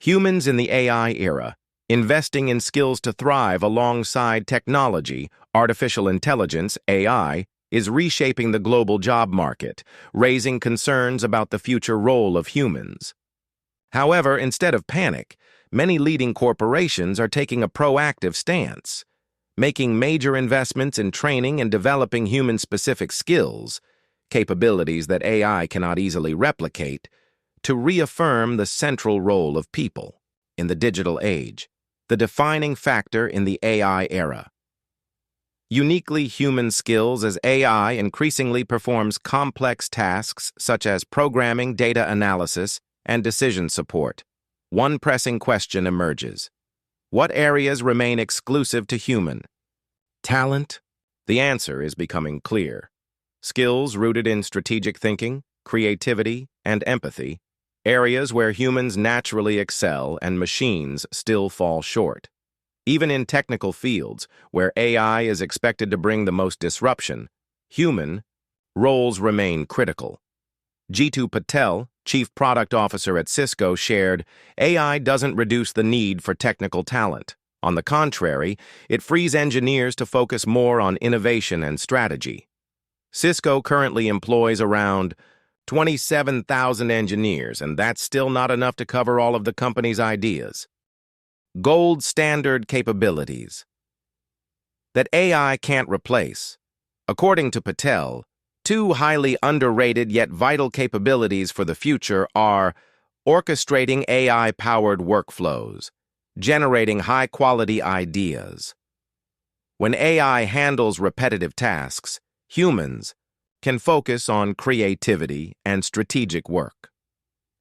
Humans in the AI era, investing in skills to thrive alongside technology, artificial intelligence, AI, is reshaping the global job market, raising concerns about the future role of humans. However, instead of panic, many leading corporations are taking a proactive stance, making major investments in training and developing human-specific skills, capabilities that AI cannot easily replicate, to reaffirm the central role of people in the digital age, the defining factor in the AI era. Uniquely human skills as AI increasingly performs complex tasks such as programming, data analysis, and decision support. One pressing question emerges. What areas remain exclusive to human? Talent? The answer is becoming clear. Skills rooted in strategic thinking, creativity, and empathy, areas where humans naturally excel and machines still fall short. Even in technical fields, where AI is expected to bring the most disruption, human roles remain critical. Jeetu Patel, Chief Product Officer at Cisco, shared, AI doesn't reduce the need for technical talent. On the contrary, it frees engineers to focus more on innovation and strategy. Cisco currently employs around 27,000 engineers, and that's still not enough to cover all of the company's ideas. Gold standard capabilities that AI can't replace. According to Patel, two highly underrated yet vital capabilities for the future are orchestrating AI-powered workflows, generating high-quality ideas. When AI handles repetitive tasks, humans can focus on creativity and strategic work.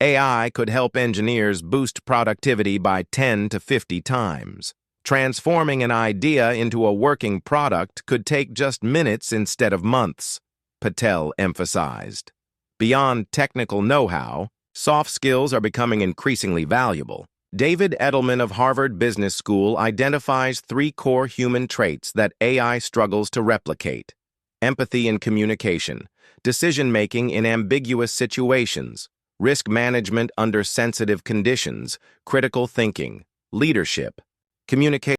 AI could help engineers boost productivity by 10 to 50 times. Transforming an idea into a working product could take just minutes instead of months, Patel emphasized. Beyond technical know-how, soft skills are becoming increasingly valuable. David Edelman of Harvard Business School identifies 3 core human traits that AI struggles to replicate: empathy and communication, decision-making in ambiguous situations, risk management under sensitive conditions, critical thinking, leadership, communication.